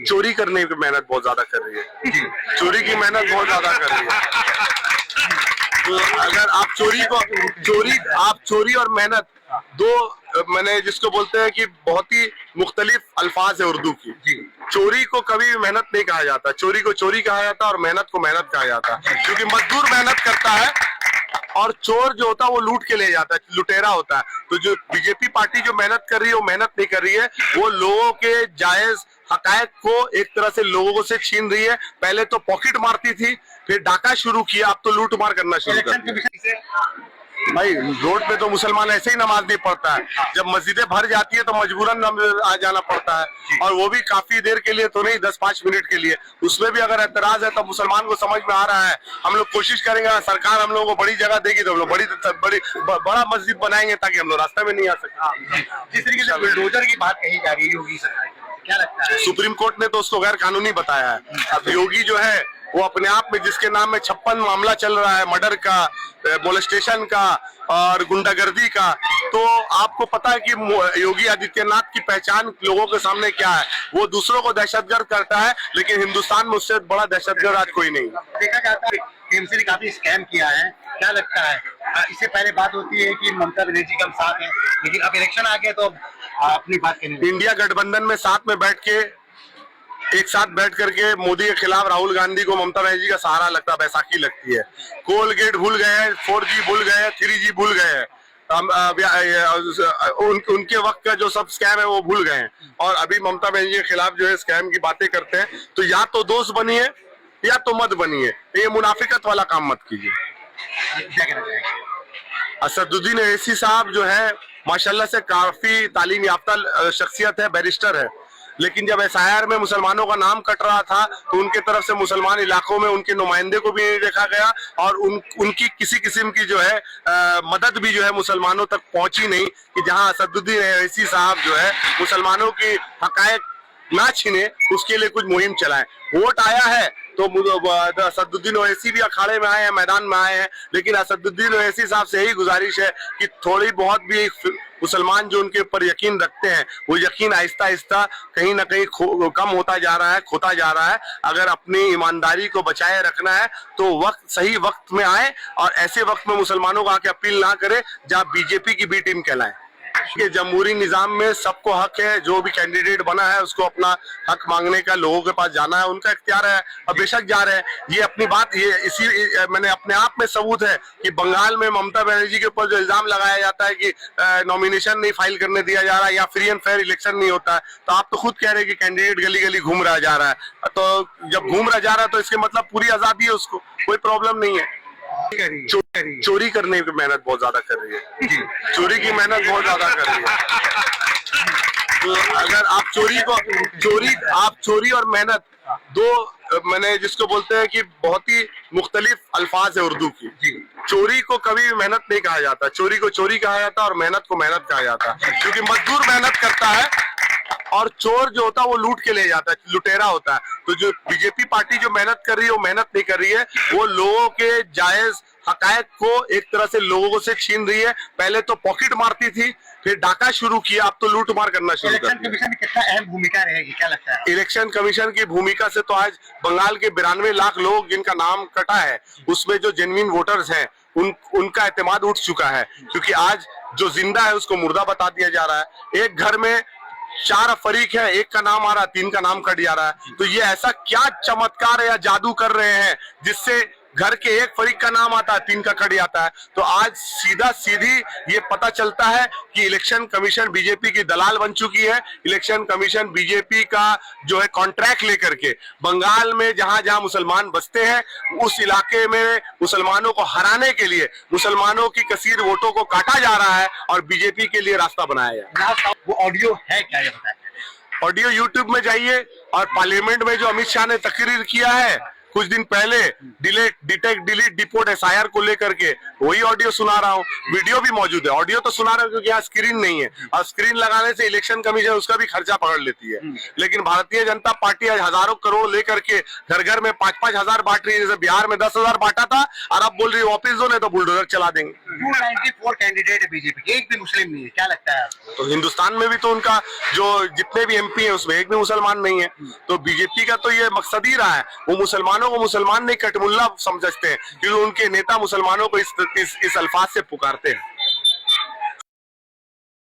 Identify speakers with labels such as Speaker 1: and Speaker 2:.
Speaker 1: चोरी करने की मेहनत बहुत ज्यादा कर रही है। चोरी की मेहनत बहुत ज्यादा कर रही है। तो अगर आप चोरी और मेहनत दो मैंने जिसको बोलते हैं कि बहुत ही मुख्तलिफ अल्फाज है उर्दू की। चोरी को कभी भी मेहनत नहीं कहा जाता, चोरी को चोरी कहा जाता और मेहनत को मेहनत कहा जाता, क्योंकि मजदूर मेहनत करता है और चोर जो होता है वो लूट के ले जाता है, लुटेरा होता है। तो जो बीजेपी पार्टी जो मेहनत कर रही है वो मेहनत नहीं कर रही है, वो लोगों के जायज हकायक को एक तरह से लोगों से छीन रही है। पहले तो पॉकेट मारती थी, फिर डाका शुरू किया, अब तो लूट मार करना शुरू कर दिया। भाई रोड पे तो मुसलमान ऐसे ही नमाज नहीं पढ़ता है, जब मस्जिदें भर जाती है तो मजबूरन आ जाना पड़ता है, और वो भी काफी देर के लिए तो नहीं, 10-5 मिनट के लिए। उसमें भी अगर एतराज है तो मुसलमान को समझ में आ रहा है। हम लोग कोशिश करेंगे, सरकार हम लोगों को बड़ी जगह देगी तो हम लोग बड़ा मस्जिद बनाएंगे ताकि हम लोग रास्ते में नहीं आ सके।
Speaker 2: जिस तरीके से बुलडोजर की बात कही जा रही है योगी सरकार की, क्या लगता है?
Speaker 1: सुप्रीम कोर्ट ने तो उसको गैर कानूनी बताया है। अब योगी जो है वो अपने आप में, जिसके नाम में 56 मामला चल रहा है, मर्डर का, मोलेस्टेशन का और गुंडागर्दी का, तो आपको पता है कि योगी आदित्यनाथ की पहचान लोगों के सामने क्या है। वो दूसरों को दहशतगर्द करता है, लेकिन हिंदुस्तान में उससे बड़ा दहशतगर्द आज कोई नहीं।
Speaker 2: देखा जाता है टीएमसी ने काफी स्कैम किया है, क्या लगता है? इससे पहले बात होती है कि ममता बनर्जी का हम साथ है, लेकिन अब इलेक्शन आ गया तो अपनी बात कहनी।
Speaker 1: इंडिया गठबंधन में साथ में बैठ के, एक साथ बैठ करके मोदी के खिलाफ राहुल गांधी को ममता बनर्जी का सहारा लगता, बैसाखी लगती है। कोलगेट भूल गए हैं, 4G भूल गए हैं, 3G भूल गए हैं, उनके वक्त का जो सब स्कैम है वो भूल गए हैं, और अभी ममता बनर्जी के खिलाफ जो है स्कैम की बातें करते हैं। तो या तो दोस्त बनिए या तो मत बनिए, ये मुनाफिकत वाला काम मत कीजिए। असदुद्दीन ओवैसी साहब जो है माशाल्लाह से काफी तालीम याफ्ता शख्सियत है, बैरिस्टर है, लेकिन जब SIR में मुसलमानों का नाम कट रहा था तो उनके तरफ से मुसलमान इलाकों में उनके नुमाइंदे को भी नहीं देखा गया, और उनकी किसी किस्म की जो है मदद भी जो है मुसलमानों तक पहुंची नहीं, कि जहां असदुद्दीन ओवैसी साहब जो है मुसलमानों की हकायक ना छीने उसके लिए कुछ मुहिम चलाएं। वोट आया है तो असदुद्दीन ओवैसी भी अखाड़े में आए हैं, मैदान में आए हैं, लेकिन असदुद्दीन ओवैसी साहब से यही गुजारिश है कि थोड़ी बहुत भी मुसलमान जो उनके ऊपर यकीन रखते हैं वो यकीन आहिस्ता आहिस्ता कहीं ना कहीं कम होता जा रहा है, खोता जा रहा है। अगर अपनी ईमानदारी को बचाए रखना है तो सही वक्त में आए, और ऐसे वक्त में मुसलमानों को आके अपील ना करे जहाँ बीजेपी की बी टीम कहलाए। ये जमहूरी निजाम में सबको हक है, जो भी कैंडिडेट बना है उसको अपना हक मांगने का, लोगों के पास जाना है, उनका इख्तियार है, और बेशक जा रहे हैं। ये अपनी बात, ये इसी मैंने अपने आप में सबूत है कि बंगाल में ममता बनर्जी के ऊपर जो इल्जाम लगाया जाता है कि नॉमिनेशन नहीं फाइल करने दिया जा रहा है या फ्री एंड फेयर इलेक्शन नहीं होता है, तो आप तो खुद कह रहे हैं कि कैंडिडेट गली गली घूम रहा जा रहा है। तो जब घूम रहा जा रहा है तो इसके मतलब पूरी आजादी है, उसको कोई प्रॉब्लम नहीं है। चोरी करने की मेहनत बहुत ज्यादा कर रही है, चोरी की मेहनत बहुत ज्यादा कर रही है। तो अगर आप चोरी और मेहनत दो मैंने जिसको बोलते हैं कि बहुत ही मुख्तलिफ अल्फाज है उर्दू की। चोरी को कभी भी मेहनत नहीं कहा जाता, चोरी को चोरी कहा जाता और मेहनत को मेहनत कहा जाता, क्योंकि मजदूर मेहनत करता है और चोर जो होता है वो लूट के ले जाता है, लुटेरा होता है। तो जो बीजेपी पार्टी जो मेहनत कर रही है वो मेहनत नहीं कर रही है, वो लोगों के जायज हकायक को एक तरह से लोगों से छीन रही है। पहले तो पॉकेट मारती थी, फिर डाका शुरू किया, अब तो लूट मार करना शुरू कर दिया।
Speaker 2: इलेक्शन कमीशन की कितना अहम भूमिका रहेगी, क्या लगता है?
Speaker 1: इलेक्शन कमीशन की भूमिका से तो आज बंगाल के 92 लाख लोग जिनका नाम कटा है, उसमें जो जेन्युइन वोटर्स हैं उनका एतमाद उठ चुका है, क्योंकि आज जो जिंदा है उसको मुर्दा बता दिया जा रहा है। एक घर में 4 फरीक है, एक का नाम आ रहा है, 3 का नाम कट जा रहा है। तो ये ऐसा क्या चमत्कार है या जादू कर रहे हैं जिससे घर के एक फरीक का नाम आता है, 3 का कट जाता है। तो आज सीधी ये पता चलता है कि इलेक्शन कमीशन बीजेपी की दलाल बन चुकी है। इलेक्शन कमीशन बीजेपी का जो है कॉन्ट्रैक्ट लेकर के बंगाल में जहां जहां मुसलमान बसते हैं उस इलाके में मुसलमानों को हराने के लिए मुसलमानों की कसीर वोटों को काटा जा रहा है और बीजेपी के लिए रास्ता बनाया है।
Speaker 2: वो ऑडियो है क्या, ये बताएं?
Speaker 1: ऑडियो यूट्यूब में जाइए, और पार्लियामेंट में जो अमित शाह ने तकरीर किया है कुछ दिन पहले, डिलीट डिपोर्ट SIR को लेकर के, वही ऑडियो सुना रहा हूँ, वीडियो भी मौजूद है। ऑडियो तो सुना रहा हूँ क्योंकि यहाँ स्क्रीन नहीं है, और स्क्रीन लगाने से इलेक्शन कमीशन उसका भी खर्चा पकड़ लेती है। लेकिन भारतीय जनता पार्टी आज हजारों करोड़ लेकर के घर घर में 5-5 हजार बांट रही है। जैसे बिहार में 10,000 बांटा था और अब बोल रही है वापिस दो, नहीं तो बुलडोजर चला देंगे।
Speaker 2: 294 कैंडिडेट है बीजेपी के, एक भी मुस्लिम नहीं है, क्या लगता है आपको?
Speaker 1: तो हिंदुस्तान में भी तो उनका जो जितने भी एमपी है उसमें एक भी मुसलमान नहीं है। तो बीजेपी का तो ये मकसद ही रहा है, वो मुसलमानों को मुसलमान नहीं कटमुल्ला समझते हैं, क्योंकि उनके नेता मुसलमानों को इस अल्फाज से पुकारते हैं।